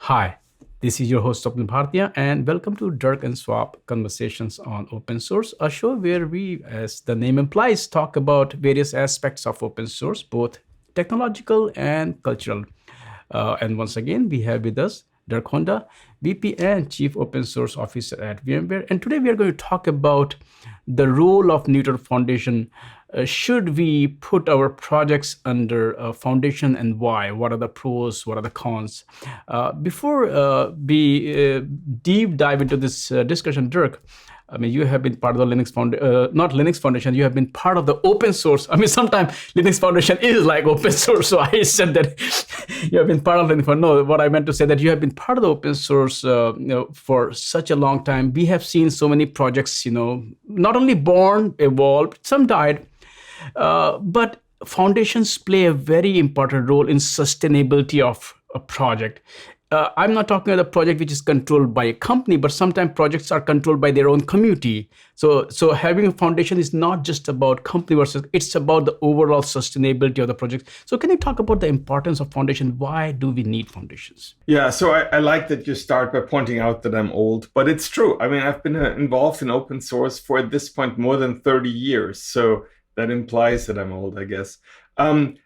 Hi, this is your host Swapnil Bhartiya, and welcome to Dirk and Swap Conversations on Open Source, a show where we, as the name implies, talk about various aspects of open source, both technological and cultural. And once again, we have with us Dirk Hohndel, VP and Chief Open Source Officer at VMware. And today we are going to talk about the role of Neutral Foundation. Should we put our projects under a foundation, and why? What are the pros? What are the cons? Before we deep dive into this discussion, Dirk, I mean, you have been part of the Linux Foundation, not Linux Foundation, you have been part of the open source. I mean, sometimes Linux Foundation is like open source. So I said that you have been part of Linux Foundation. No, what I meant to say that you have been part of the open source for such a long time. We have seen so many projects, not only born, evolved, some died, but foundations play a very important role in sustainability of a project. I'm not talking about a project which is controlled by a company, but sometimes projects are controlled by their own community. So having a foundation is not just about company versus, it's about the overall sustainability of the project. So can you talk about the importance of foundation? Why do we need foundations? Yeah, so I like that you start by pointing out that I'm old, but it's true. I mean, I've been involved in open source for at this point more than 30 years. So that implies that I'm old, I guess. And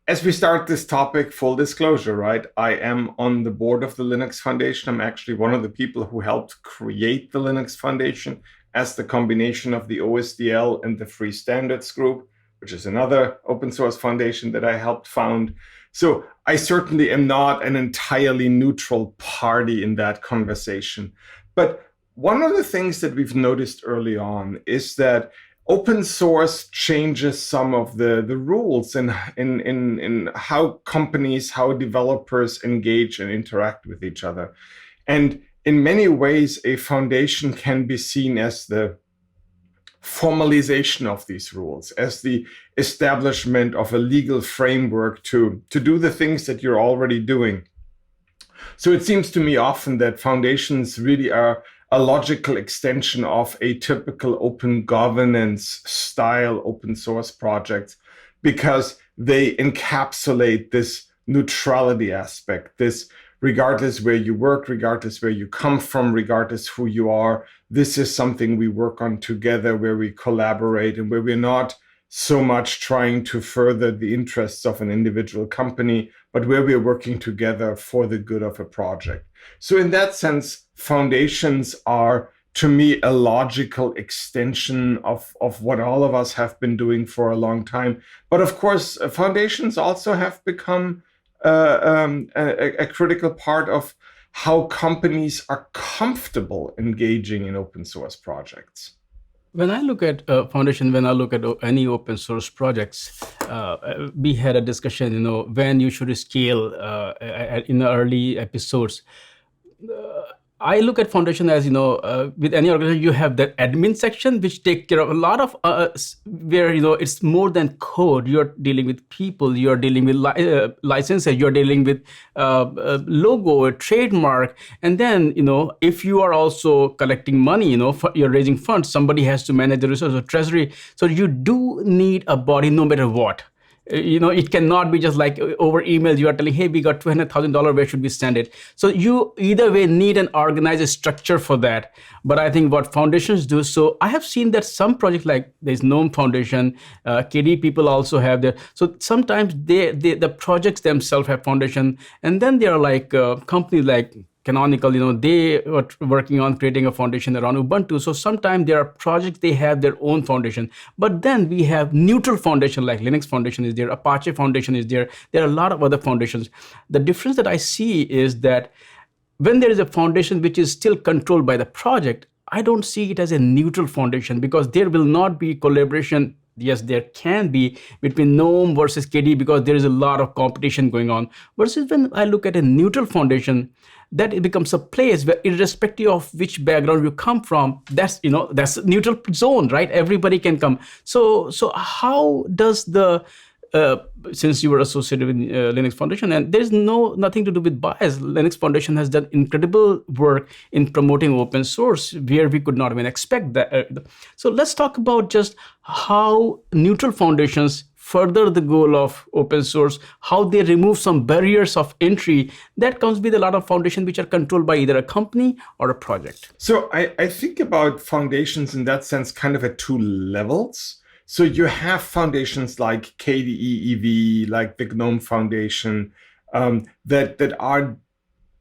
as we start this topic, full disclosure, right? I am on the board of the Linux Foundation. I'm actually one of the people who helped create the Linux Foundation as the combination of the OSDL and the Free Standards Group, which is another open source foundation that I helped found. So I certainly am not an entirely neutral party in that conversation. But one of the things that we've noticed early on is that open source changes some of the rules in how companies, how developers engage and interact with each other. And in many ways, a foundation can be seen as the formalization of these rules, as the establishment of a legal framework to do the things that you're already doing. So it seems to me often that foundations really are a logical extension of a typical open governance style open source project, because they encapsulate this neutrality aspect, this regardless where you work, regardless where you come from, regardless who you are, this is something we work on together, where we collaborate and where we're not so much trying to further the interests of an individual company, but where we're working together for the good of a project. So in that sense, foundations are, to me, a logical extension of what all of us have been doing for a long time. But of course, foundations also have become a critical part of how companies are comfortable engaging in open source projects. When I look at foundation, when I look at any open source projects, we had a discussion, when you should scale in the early episodes. I look at foundation as, with any organization, you have that admin section, which take care of a lot of where, it's more than code. You're dealing with people, you're dealing with licenses, you're dealing with logo, trademark. And then, if you are also collecting money, you're raising funds, somebody has to manage the resources of treasury. So you do need a body no matter what. It cannot be just like over email, you are telling, hey, we got $200,000, where should we send it? So you either way need an organized structure for that. But I think what foundations do, so I have seen that some projects like there's GNOME Foundation, KD people also have that. So sometimes the projects themselves have foundation. And then there are like companies like Canonical, they are working on creating a foundation around Ubuntu. So sometimes there are projects, they have their own foundation. But then we have neutral foundation, like Linux Foundation is there, Apache Foundation is there. There are a lot of other foundations. The difference that I see is that when there is a foundation which is still controlled by the project, I don't see it as a neutral foundation, because there will not be collaboration. Yes, there can be between GNOME versus KD, because there is a lot of competition going on. Versus when I look at a neutral foundation, that it becomes a place where, irrespective of which background you come from, that's a neutral zone, right? Everybody can come. So how does the since you were associated with Linux Foundation, and there's nothing to do with bias. Linux Foundation has done incredible work in promoting open source where we could not even expect that. So let's talk about just how neutral foundations further the goal of open source, how they remove some barriers of entry that comes with a lot of foundations which are controlled by either a company or a project. So I think about foundations in that sense kind of at two levels. So you have foundations like KDEEV, like the GNOME Foundation, that are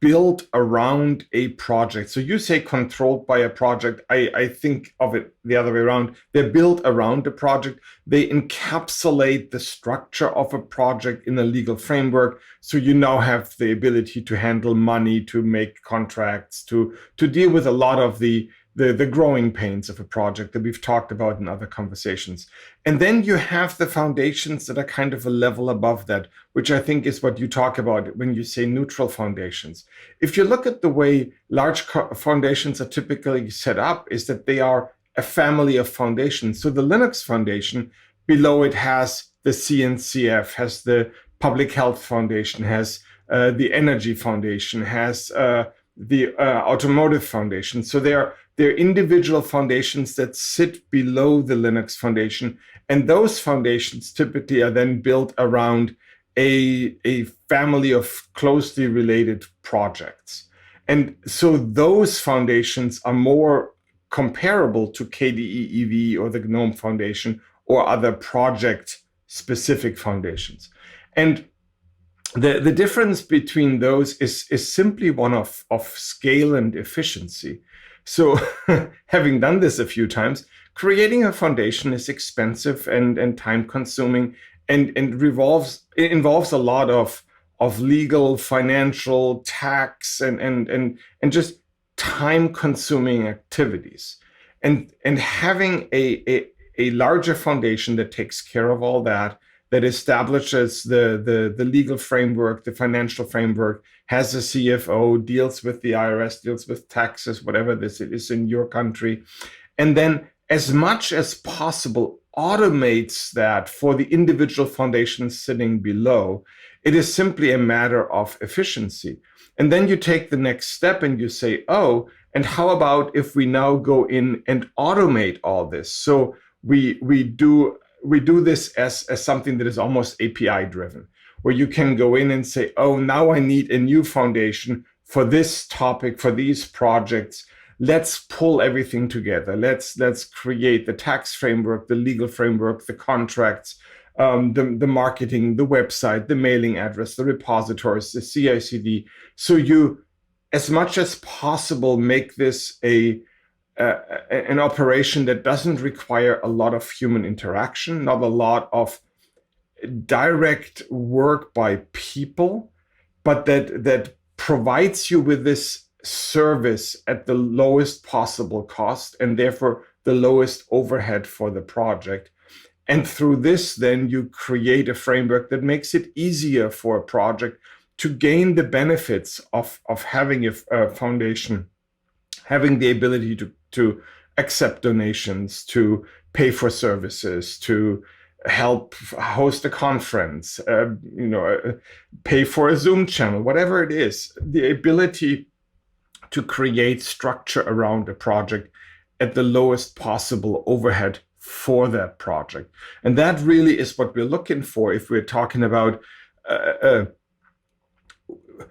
built around a project. So you say controlled by a project. I think of it the other way around. They're built around a project. They encapsulate the structure of a project in a legal framework. So you now have the ability to handle money, to make contracts, to deal with a lot of the growing pains of a project that we've talked about in other conversations. And then you have the foundations that are kind of a level above that, which I think is what you talk about when you say neutral foundations. If you look at the way large foundations are typically set up, is that they are a family of foundations. So the Linux Foundation, below it has the CNCF, has the Public Health Foundation, has the Energy Foundation, has the Automotive Foundation. So they're individual foundations that sit below the Linux Foundation. And those foundations typically are then built around a family of closely related projects. And so those foundations are more comparable to KDEEV or the GNOME Foundation or other project-specific foundations. And the difference between those is simply one of scale and efficiency. So having done this a few times, creating a foundation is expensive and time consuming and involves a lot of legal, financial, tax, and just time consuming activities. And having a larger foundation that takes care of all that establishes the legal framework, the financial framework, has a CFO, deals with the IRS, deals with taxes, whatever this is in your country. And then as much as possible automates that for the individual foundations sitting below. It is simply a matter of efficiency. And then you take the next step and you say, oh, and how about if we now go in and automate all this? So we do this as something that is almost API driven, where you can go in and say, oh, now I need a new foundation for this topic, for these projects. Let's pull everything together. Let's create the tax framework, the legal framework, the contracts, the marketing, the website, the mailing address, the repositories, the CI/CD. So you, as much as possible, make this an operation that doesn't require a lot of human interaction, not a lot of direct work by people, but that provides you with this service at the lowest possible cost and therefore the lowest overhead for the project. And through this, then you create a framework that makes it easier for a project to gain the benefits of having a foundation, having the ability to accept donations, to pay for services, to help host a conference, pay for a Zoom channel, whatever it is, the ability to create structure around a project at the lowest possible overhead for that project. And that really is what we're looking for if we're talking about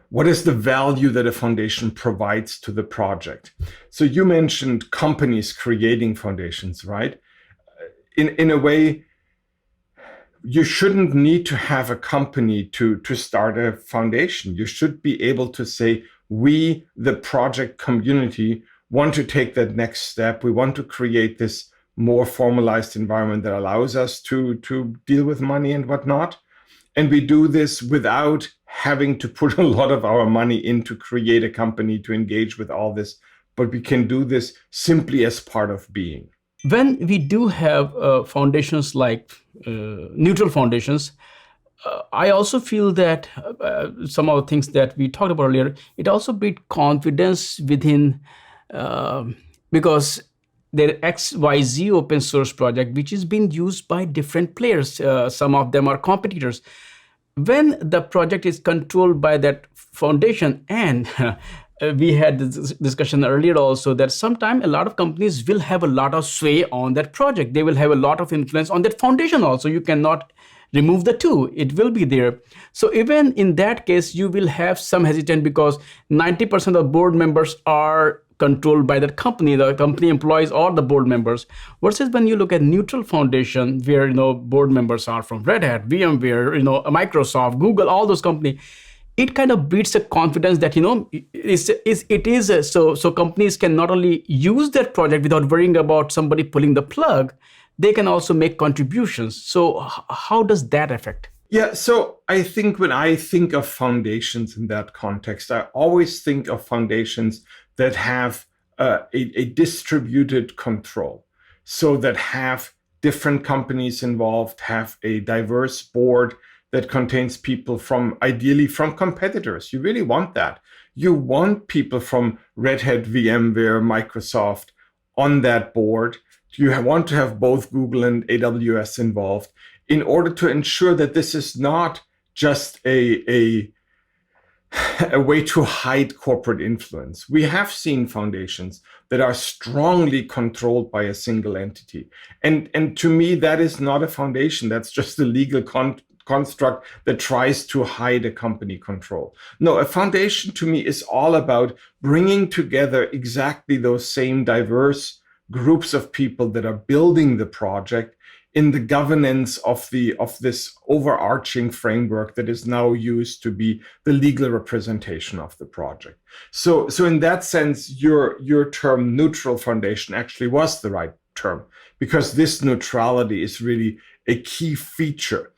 what is the value that a foundation provides to the project. So you mentioned companies creating foundations, right? In a way, you shouldn't need to have a company to start a foundation. You should be able to say, we, the project community, want to take that next step. We want to create this more formalized environment that allows us to deal with money and whatnot. And we do this without having to put a lot of our money in to create a company to engage with all this. But we can do this simply as part of being. When we do have foundations like neutral foundations, I also feel that some of the things that we talked about earlier, it also builds confidence within, because there XYZ open source project, which is being used by different players. Some of them are competitors. When the project is controlled by that foundation, and we had this discussion earlier also that sometimes a lot of companies will have a lot of sway on that project. They will have a lot of influence on that foundation also. You cannot remove the two, it will be there. So even in that case, you will have some hesitant because 90% of board members are controlled by that company, the company employees or the board members. Versus when you look at neutral foundation, where board members are from Red Hat, VMware, Microsoft, Google, all those companies, it kind of breeds a confidence that so companies can not only use that project without worrying about somebody pulling the plug, they can also make contributions. So how does that affect? Yeah, so I think when I think of foundations in that context, I always think of foundations that have a distributed control, so that have different companies involved, have a diverse board that contains people ideally from competitors. You really want that. You want people from Red Hat, VMware, Microsoft on that board. You want to have both Google and AWS involved in order to ensure that this is not just a way to hide corporate influence. We have seen foundations that are strongly controlled by a single entity. And to me, that is not a foundation. That's just a legal construct that tries to hide a company control. No, a foundation to me is all about bringing together exactly those same diverse groups of people that are building the project in the governance of this overarching framework that is now used to be the legal representation of the project. So in that sense, your term neutral foundation actually was the right term, because this neutrality is really a key feature.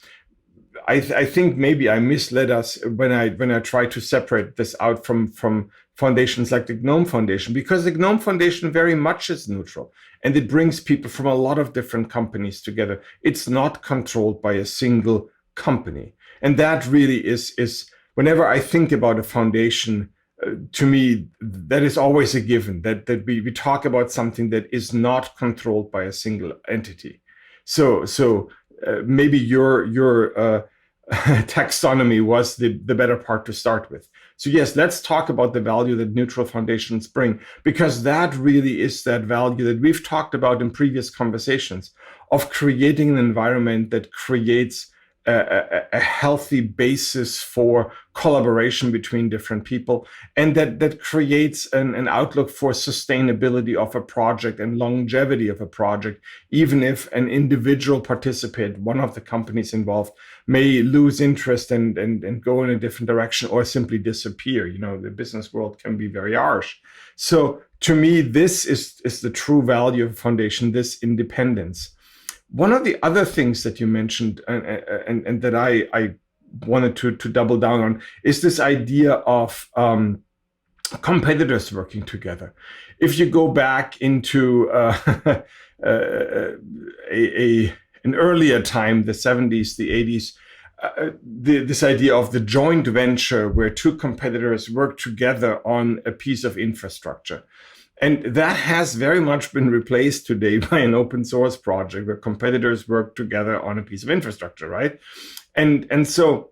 I think maybe I misled us when I try to separate this out from foundations like the GNOME Foundation, because the GNOME Foundation very much is neutral and it brings people from a lot of different companies together. It's not controlled by a single company. And that really is whenever I think about a foundation, to me, that is always a given, that we talk about something that is not controlled by a single entity. So maybe your taxonomy was the better part to start with. So yes, let's talk about the value that neutral foundations bring, because that really is that value that we've talked about in previous conversations of creating an environment that creates a healthy basis for collaboration between different people, and that creates an outlook for sustainability of a project and longevity of a project, even if an individual participant, one of the companies involved, may lose interest and go in a different direction or simply disappear. The business world can be very harsh. So to me, this is the true value of a foundation, this independence. One of the other things that you mentioned and that I wanted to double down on is this idea of competitors working together. If you go back into an earlier time, the 70s, the 80s, this idea of the joint venture where two competitors work together on a piece of infrastructure. And that has very much been replaced today by an open source project where competitors work together on a piece of infrastructure, right? And so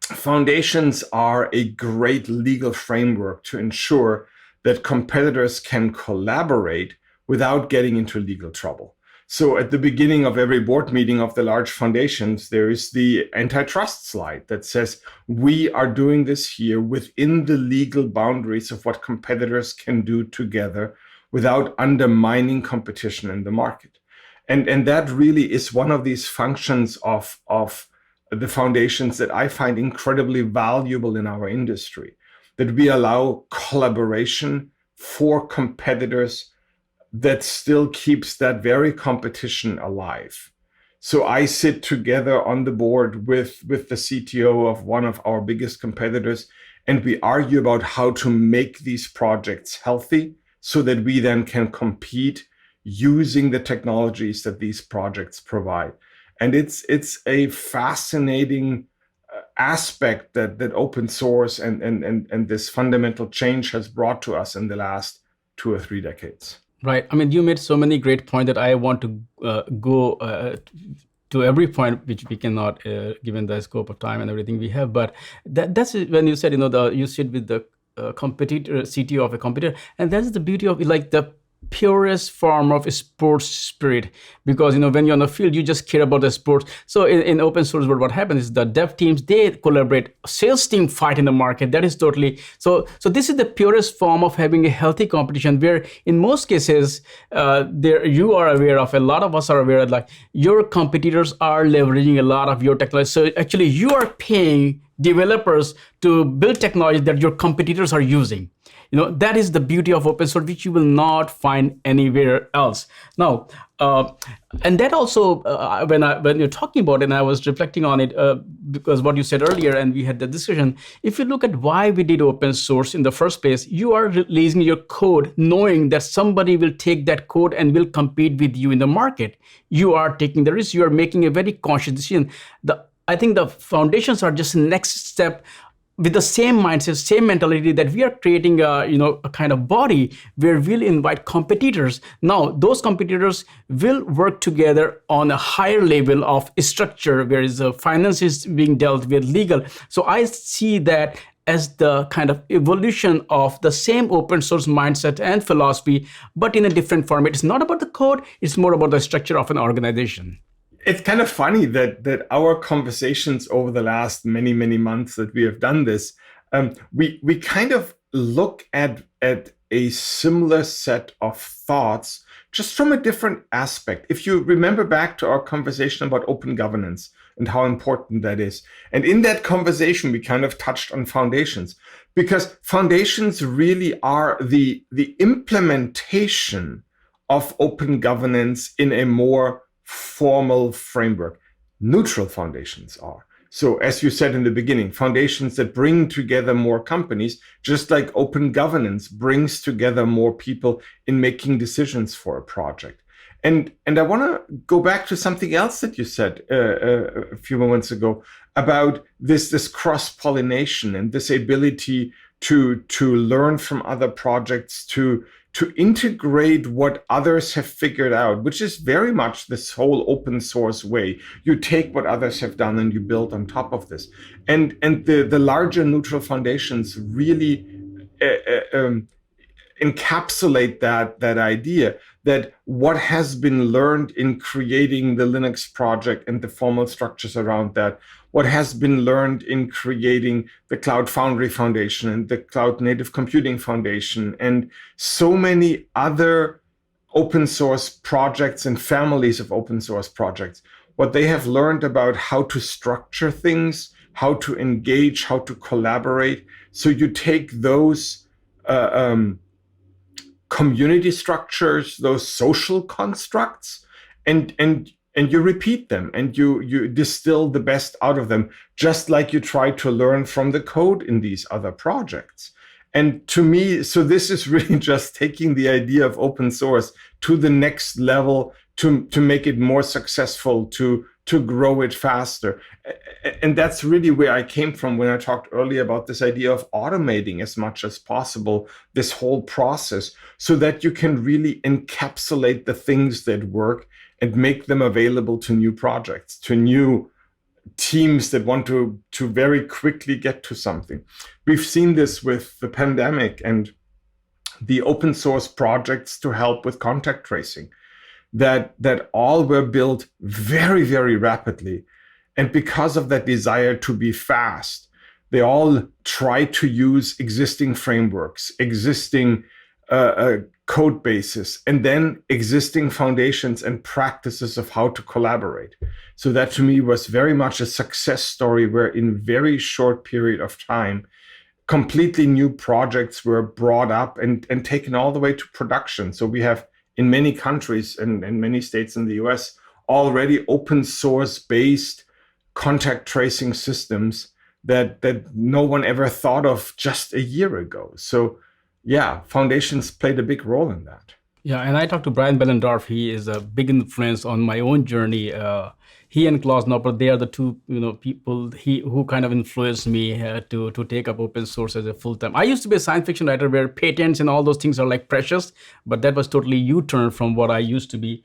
foundations are a great legal framework to ensure that competitors can collaborate without getting into legal trouble. So at the beginning of every board meeting of the large foundations, there is the antitrust slide that says, we are doing this here within the legal boundaries of what competitors can do together without undermining competition in the market. And that really is one of these functions of the foundations that I find incredibly valuable in our industry, that we allow collaboration for competitors that still keeps that very competition alive. So I sit together on the board with the CTO of one of our biggest competitors, and we argue about how to make these projects healthy so that we then can compete using the technologies that these projects provide. And it's a fascinating aspect that open source and this fundamental change has brought to us in the last 2 or 3 decades. Right. I mean, you made so many great points that I want to go to every point, which we cannot, given the scope of time and everything we have. But that's when you said, you sit with the competitor, CTO of a competitor, and that's the beauty of it. Like the purest form of sports spirit, because when you're on the field, you just care about the sports. So in open source world, what happens is the dev teams, they collaborate, sales team fight in the market. That is totally so this is the purest form of having a healthy competition, where in most cases there you are aware of, a lot of us are aware of, like, your competitors are leveraging a lot of your technology. So actually you are paying developers to build technology that your competitors are using. That is the beauty of open source, which you will not find anywhere else. Now, and that also, when you're talking about it, and I was reflecting on it, because what you said earlier, and we had the discussion. If you look at why we did open source in the first place, you are releasing your code knowing that somebody will take that code and will compete with you in the market. You are taking the risk. You are making a very conscious decision. I think the foundations are just the next step, with the same mindset, same mentality, that we are creating a kind of body where we'll invite competitors. Now, those competitors will work together on a higher level of structure, where finance is being dealt with, legal. So I see that as the kind of evolution of the same open source mindset and philosophy, but in a different format. It's not about the code, it's more about the structure of an organization. It's kind of funny that our conversations over the last many months that we have done this, we kind of look at a similar set of thoughts, just from a different aspect. If you remember back to our conversation about open governance and how important that is, and in that conversation we kind of touched on foundations, because foundations really are the implementation of open governance in a more formal framework. Neutral foundations are. So as you said in the beginning, foundations that bring together more companies, just like open governance brings together more people in making decisions for a project. And I want to go back to something else that you said a few moments ago about this cross-pollination and this ability to learn from other projects, to integrate what others have figured out, which is very much this whole open source way. You take what others have done and you build on top of this. And the larger neutral foundations really encapsulate that idea, that what has been learned in creating the Linux project and the formal structures around that, what has been learned in creating the Cloud Foundry Foundation and the Cloud Native Computing Foundation and so many other open source projects and families of open source projects, what they have learned about how to structure things, how to engage, how to collaborate. So you take those community structures, those social constructs, and you repeat them, and you distill the best out of them, just like you try to learn from the code in these other projects. And to me, so this is really just taking the idea of open source to the next level, to make it more successful, to grow it faster. And that's really where I came from when I talked earlier about this idea of automating as much as possible this whole process, so that you can really encapsulate the things that work and make them available to new projects, to new teams that want to very quickly get to something. We've seen this with the pandemic and the open source projects to help with contact tracing, that all were built very, very rapidly. And because of that desire to be fast, they all try to use existing frameworks, existing code bases, and then existing foundations and practices of how to collaborate. So that to me was very much a success story, where in very short period of time, completely new projects were brought up and taken all the way to production. So we have in many countries and many states in the US already open source based contact tracing systems that no one ever thought of just a year ago. So yeah, foundations played a big role in that. Yeah, and I talked to Brian Bellendorf. He is a big influence on my own journey. He and Klaus Nopper, they are the two people who kind of influenced me to take up open source as a full time. I used to be a science fiction writer where patents and all those things are like precious, but that was totally U-turn from what I used to be.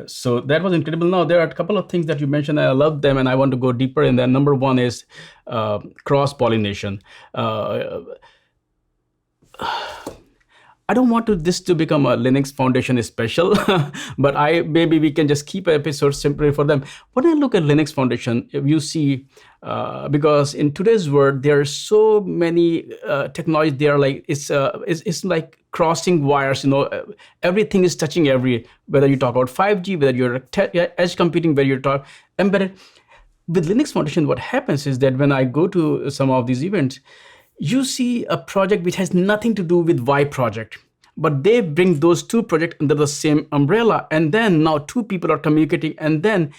So that was incredible. Now there are a couple of things that you mentioned, and I love them, and I want to go deeper in that. Number one is cross pollination. I don't want this to become a Linux Foundation special, but I maybe we can just keep an episode simply for them. When I look at Linux Foundation, if you see, because in today's world there are so many technologies. They are like it's like crossing wires. Everything is touching every. Whether you talk about 5G, whether you're edge computing, whether you talk embedded. With Linux Foundation, what happens is that when I go to some of these events, you see a project which has nothing to do with Y project, but they bring those two projects under the same umbrella, and then now two people are communicating, and then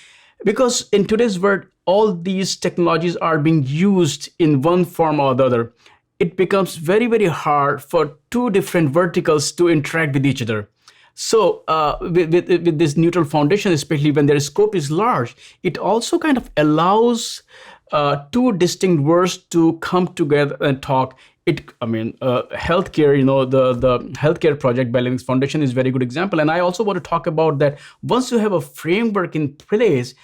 because in today's world all these technologies are being used in one form or the other, it becomes very very hard for two different verticals to interact with each other. So with this neutral foundation, especially when their scope is large, it also kind of allows two distinct worlds to come together and talk. Healthcare, the healthcare project by Linux Foundation is a very good example. And I also want to talk about that once you have a framework in place,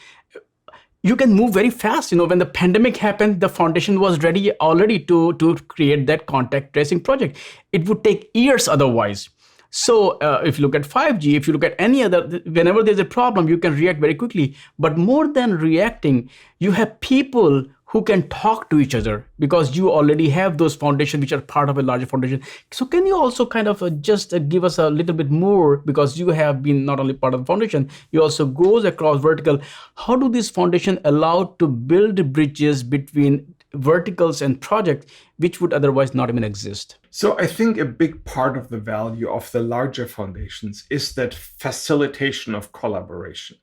you can move very fast. When the pandemic happened, the foundation was ready already to create that contact tracing project. It would take years otherwise. So if you look at 5G, if you look at any other, whenever there's a problem, you can react very quickly. But more than reacting, you have people who can talk to each other because you already have those foundations which are part of a larger foundation. So can you also kind of just give us a little bit more, because you have been not only part of the foundation, you also goes across vertical. How do this foundation allow to build bridges between verticals and projects which would otherwise not even exist? So I think a big part of the value of the larger foundations is that facilitation of collaboration,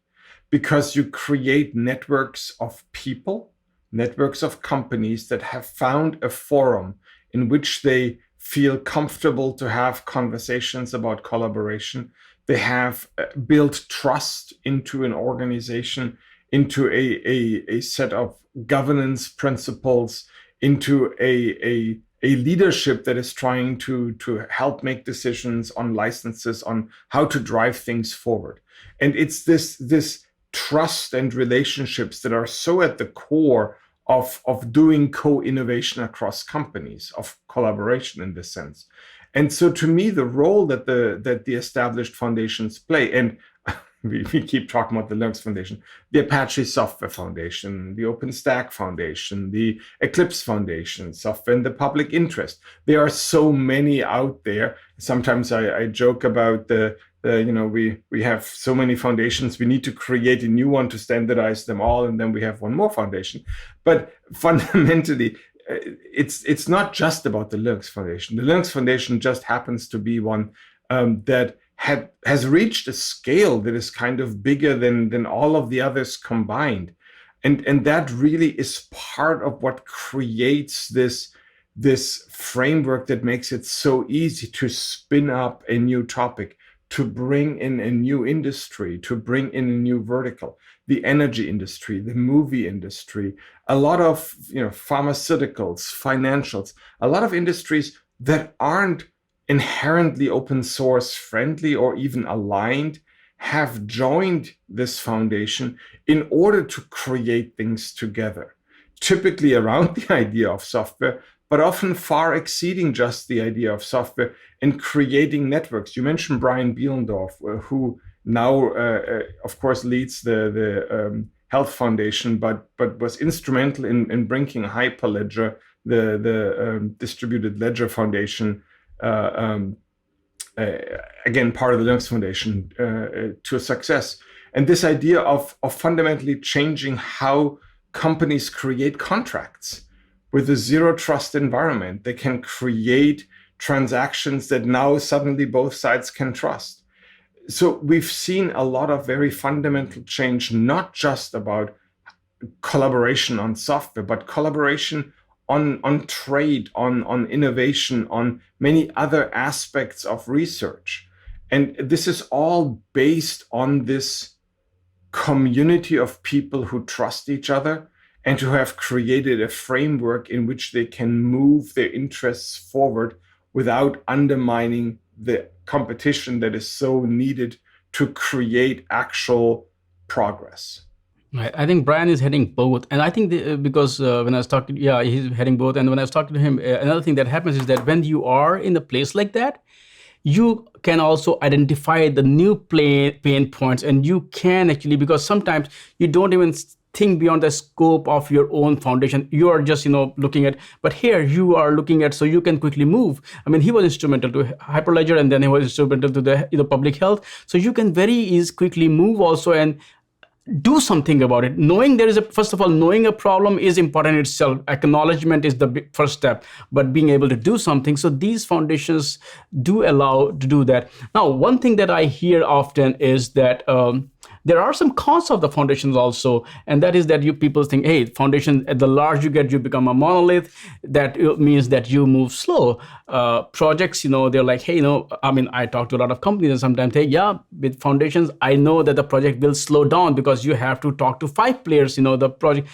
because you create networks of people, networks of companies that have found a forum in which they feel comfortable to have conversations about collaboration. They have built trust into an organization, into a set of governance principles, into a leadership that is trying to help make decisions on licenses, on how to drive things forward. And it's this trust and relationships that are so at the core of doing co-innovation across companies, of collaboration in this sense. And so to me, the role that the established foundations play, and we keep talking about the Linux Foundation, the Apache Software Foundation, the OpenStack Foundation, the Eclipse Foundation, software in the public interest. There are so many out there. Sometimes I joke about we have so many foundations, we need to create a new one to standardize them all, and then we have one more foundation. But fundamentally, it's not just about the Linux Foundation. The Linux Foundation just happens to be one that has reached a scale that is kind of bigger than all of the others combined. And that really is part of what creates this framework that makes it so easy to spin up a new topic, to bring in a new industry, to bring in a new vertical, the energy industry, the movie industry, a lot of pharmaceuticals, financials, a lot of industries that aren't inherently open source friendly or even aligned, have joined this foundation in order to create things together, typically around the idea of software, but often far exceeding just the idea of software, and creating networks. You mentioned Brian Bielendorf, who now, of course, leads the Health Foundation, but was instrumental in bringing Hyperledger, the distributed ledger foundation, again, part of the Linux Foundation, to a success. And this idea of fundamentally changing how companies create contracts with a zero trust environment. They can create transactions that now suddenly both sides can trust. So we've seen a lot of very fundamental change, not just about collaboration on software, but collaboration on trade, on innovation, on many other aspects of research. And this is all based on this community of people who trust each other and who have created a framework in which they can move their interests forward without undermining the competition that is so needed to create actual progress. Right. I think Brian is heading both, and I think because when I was talking, he's heading both. And when I was talking to him, another thing that happens is that when you are in a place like that, you can also identify the new pain points, and you can actually, because sometimes you don't even think beyond the scope of your own foundation. You are just looking at, but here you are looking at, so you can quickly move. I mean, he was instrumental to hyperledger, and then he was instrumental to the public health, so you can very easily quickly move also and do something about it. Knowing there is a, first of all, knowing a problem is important itself. Acknowledgement is the first step, but being able to do something. So these foundations do allow to do that. Now, one thing that I hear often is that there are some cons of the foundations also, and that is that you people think, hey, foundation, at the large you get, you become a monolith. That means that you move slow. Projects, they're like, hey, I mean, I talk to a lot of companies, and sometimes they, yeah, with foundations, I know that the project will slow down because you have to talk to 5 players, the project.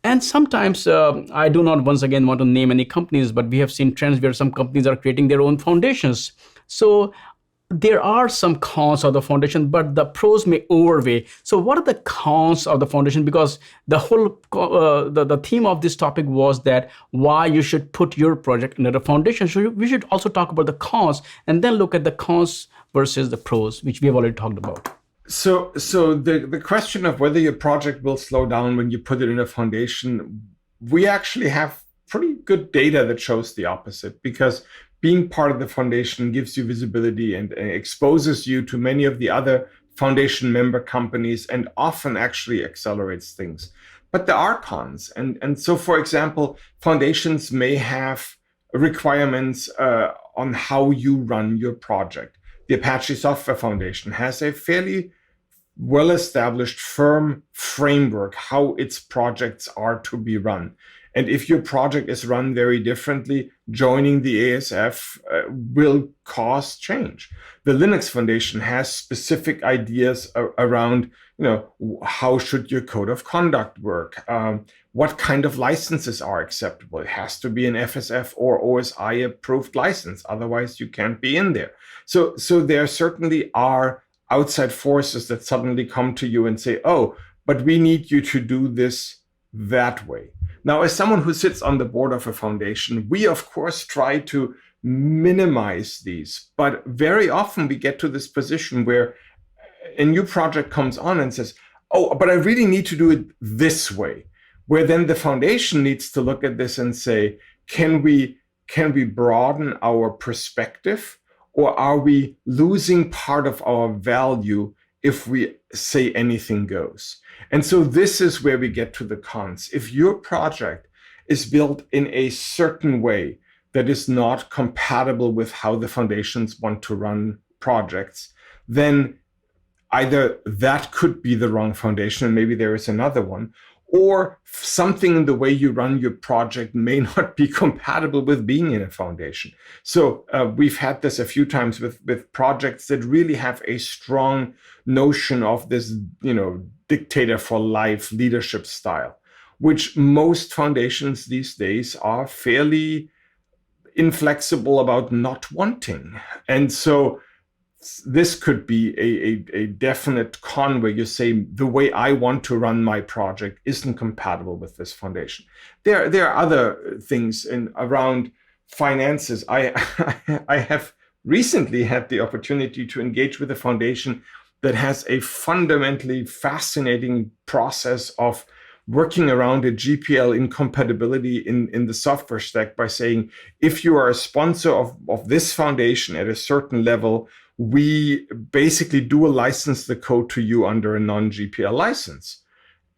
And sometimes I do not once again want to name any companies, but we have seen trends where some companies are creating their own foundations. So there are some cons of the foundation, but the pros may overweigh. So what are the cons of the foundation? Because the whole the theme of this topic was that why you should put your project under the foundation. So we should also talk about the cons, and then look at the cons versus the pros, which we have already talked about. So the question of whether your project will slow down when you put it in a foundation, we actually have pretty good data that shows the opposite, because being part of the foundation gives you visibility and exposes you to many of the other foundation member companies, and often actually accelerates things. But there are cons. And so, for example, foundations may have requirements on how you run your project. The Apache Software Foundation has a fairly well-established, firm framework how its projects are to be run. And if your project is run very differently, joining the ASF will cause change. The Linux Foundation has specific ideas around, how should your code of conduct work? What kind of licenses are acceptable? It has to be an FSF or OSI approved license. Otherwise, you can't be in there. So there certainly are outside forces that suddenly come to you and say, oh, but we need you to do this that way. Now, as someone who sits on the board of a foundation, we of course try to minimize these, but very often we get to this position where a new project comes on and says, oh, but I really need to do it this way, where then the foundation needs to look at this and say, can we broaden our perspective, or are we losing part of our value if we say anything goes? And so this is where we get to the cons. If your project is built in a certain way that is not compatible with how the foundations want to run projects, then either that could be the wrong foundation, and maybe there is another one, or something in the way you run your project may not be compatible with being in a foundation. So we've had this a few times with projects that really have a strong notion of this, dictator for life leadership style, which most foundations these days are fairly inflexible about not wanting. And so this could be a definite con where you say, the way I want to run my project isn't compatible with this foundation. There are other things around finances. I have recently had the opportunity to engage with a foundation that has a fundamentally fascinating process of working around a GPL incompatibility in the software stack by saying, if you are a sponsor of this foundation at a certain level, we basically do license the code to you under a non-GPL license.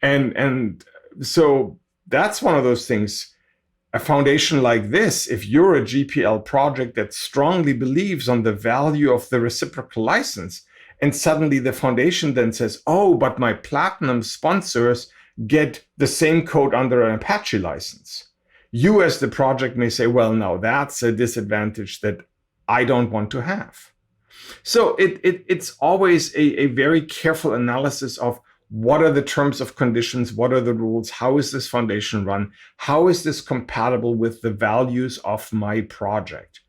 And so that's one of those things. A foundation like this, if you're a GPL project that strongly believes on the value of the reciprocal license, and suddenly the foundation then says, oh, but my platinum sponsors get the same code under an Apache license. You as the project may say, well, now that's a disadvantage that I don't want to have. So it's always a very careful analysis of what are the terms of conditions, what are the rules, how is this foundation run, how is this compatible with the values of my project.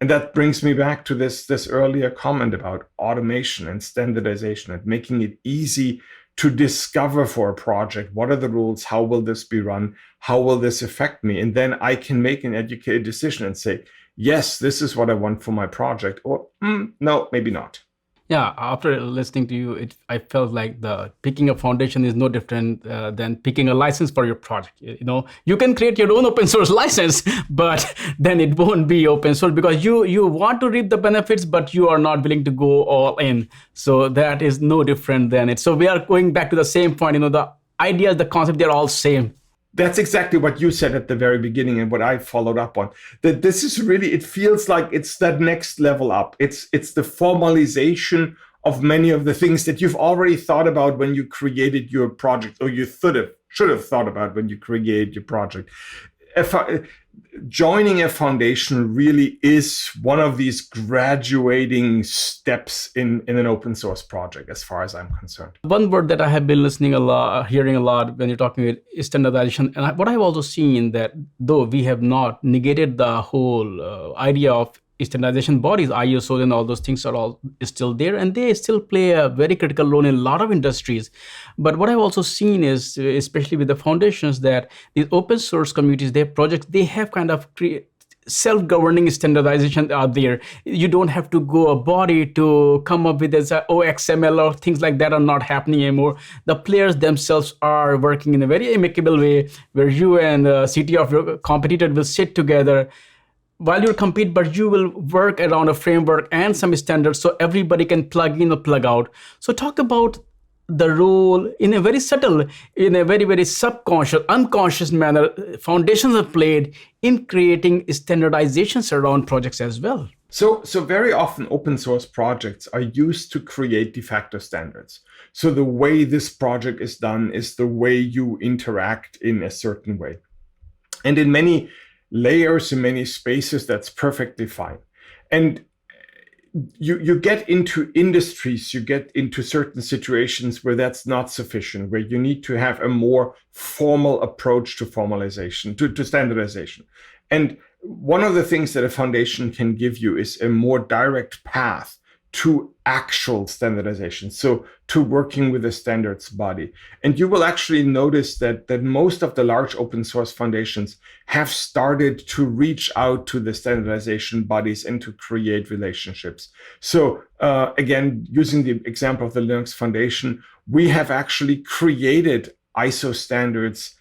And that brings me back to this earlier comment about automation and standardization and making it easy to discover for a project, what are the rules, how will this be run, how will this affect me? And then I can make an educated decision and say, yes, this is what I want for my project, or no, maybe not. Yeah, after listening to you, I felt like the picking a foundation is no different than picking a license for your project. You can create your own open source license, but then it won't be open source because you want to reap the benefits, but you are not willing to go all in. So that is no different than it. So we are going back to the same point. The ideas, the concept, they're all same. That's exactly what you said at the very beginning and what I followed up on. That this is really, it feels like it's that next level up. It's the formalization of many of the things that you've already thought about when you created your project, or you should have thought about when you created your project. Joining a foundation really is one of these graduating steps in an open source project, as far as I'm concerned. One word that I have been hearing a lot when you're talking about is standardization. And what I've also seen that though we have not negated the whole idea of standardization bodies, ISO and all those things are all still there, and they still play a very critical role in a lot of industries. But what I've also seen is, especially with the foundations, that these open source communities, their projects, they have kind of self-governing standardization out there. You don't have to go a body to come up with this OXML or things like that are not happening anymore. The players themselves are working in a very amicable way where you and the CTO of your competitor will sit together while you compete, but you will work around a framework and some standards so everybody can plug in or plug out. So talk about the role in a very subtle, in a very, very subconscious, unconscious manner, foundations are played in creating standardizations around projects as well. So very often open source projects are used to create de facto standards. So the way this project is done is the way you interact in a certain way. And in many layers, in many spaces, that's perfectly fine. And you get into industries, you get into certain situations where that's not sufficient, where you need to have a more formal approach to formalization, to standardization. And one of the things that a foundation can give you is a more direct path to actual standardization, so to working with a standards body. And you will actually notice that most of the large open source foundations have started to reach out to the standardization bodies and to create relationships. So again, using the example of the Linux Foundation, we have actually created ISO standards.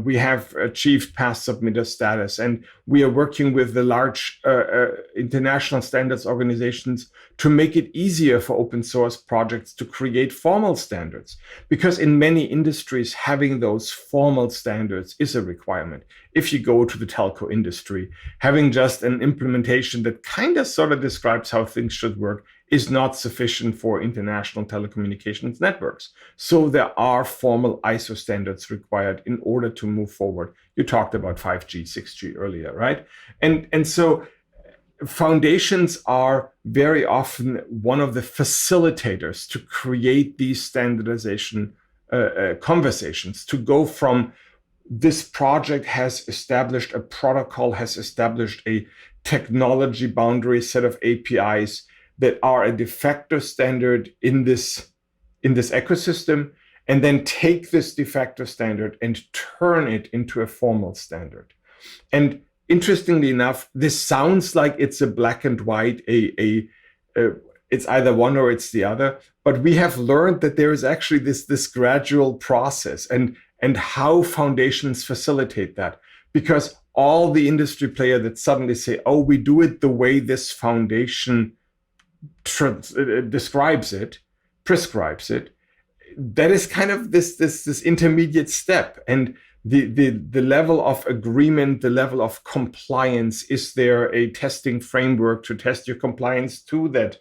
We have achieved pass submitter status, and we are working with the large international standards organizations to make it easier for open source projects to create formal standards. Because in many industries, having those formal standards is a requirement. If you go to the telco industry, having just an implementation that kind of sort of describes how things should work is not sufficient for international telecommunications networks. So there are formal ISO standards required in order to move forward. You talked about 5G, 6G earlier, right? And so foundations are very often one of the facilitators to create these standardization conversations, to go from this project has established a protocol, has established a technology boundary set of APIs that are a de facto standard in this ecosystem, and then take this de facto standard and turn it into a formal standard. And interestingly enough, this sounds like it's a black and white, it's either one or it's the other, but we have learned that there is actually this gradual process, and how foundations facilitate that. Because all the industry players that suddenly say, oh, we do it the way this foundation prescribes it, that is kind of this intermediate step. And the level of agreement, the level of compliance, is there a testing framework to test your compliance to that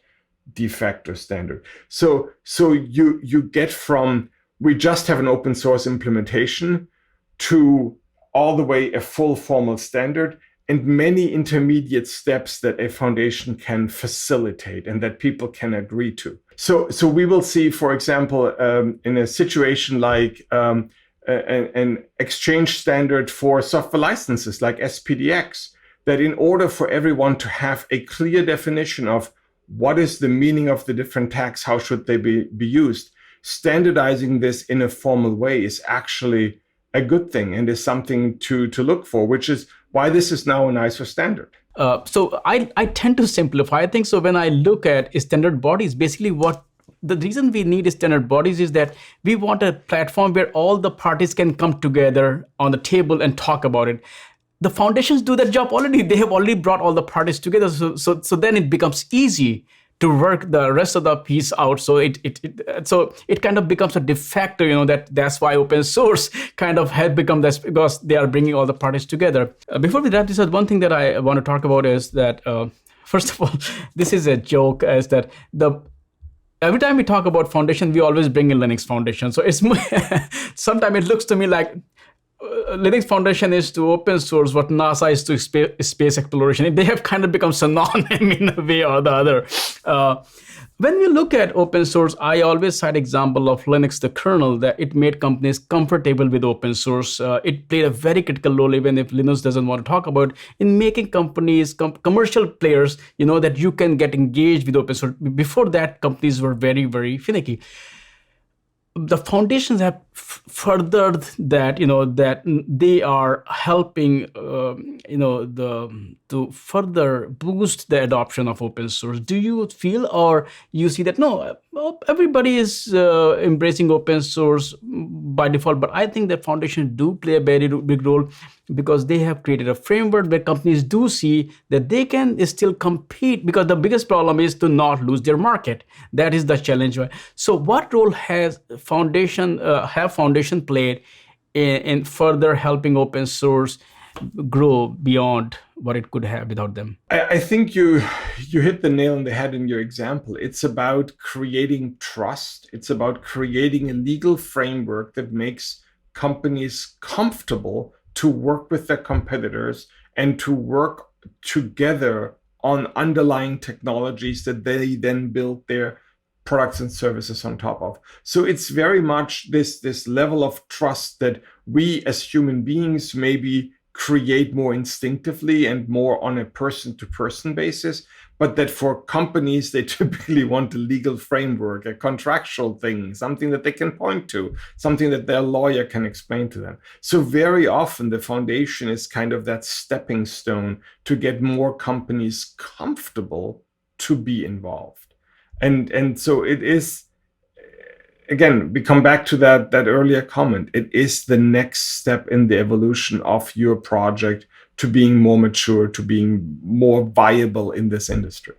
de facto standard? So you get from, we just have an open source implementation, to all the way a full formal standard, and many intermediate steps that a foundation can facilitate and that people can agree to. So we will see, for example, in a situation like an exchange standard for software licenses like SPDX, that in order for everyone to have a clear definition of what is the meaning of the different tags, how should they be used, standardizing this in a formal way is actually a good thing and is something to look for, which is why this is now an ISO standard. So I tend to simplify. I think so. When I look at standard bodies, basically what the reason we need standard bodies is that we want a platform where all the parties can come together on the table and talk about it. The foundations do that job already. They have already brought all the parties together. So then it becomes easy to work the rest of the piece out. So it kind of becomes a de facto, that's why open source kind of had become this, because they are bringing all the parties together. Before we wrap this up, one thing that I want to talk about is that, first of all, this is a joke, is that every time we talk about foundation, we always bring in Linux Foundation. So it's sometimes it looks to me like Linux Foundation is to open source what NASA is to space exploration. They have kind of become synonym in a way or the other. When we look at open source, I always cite example of Linux, the kernel, that it made companies comfortable with open source. It played a very critical role, even if Linux doesn't want to talk about, in making companies, commercial players, that you can get engaged with open source. Before that, companies were very, very finicky. The foundations have furthered that, that they are helping, to further boost the adoption of open source. Do you feel, or you see that no, everybody is embracing open source by default? But I think that foundations do play a very big role, because they have created a framework where companies do see that they can still compete, because the biggest problem is to not lose their market. That is the challenge. So what role has foundation played in further helping open source grow beyond what it could have without them? I think you hit the nail on the head in your example. It's about creating trust. It's about creating a legal framework that makes companies comfortable to work with their competitors and to work together on underlying technologies that they then build their products and services on top of. So it's very much this level of trust that we as human beings maybe create more instinctively and more on a person-to-person basis, but that for companies, they typically want a legal framework, a contractual thing, something that they can point to, something that their lawyer can explain to them. So very often the foundation is kind of that stepping stone to get more companies comfortable to be involved. And so it is, again, we come back to that earlier comment. It is the next step in the evolution of your project to being more mature, to being more viable in this industry.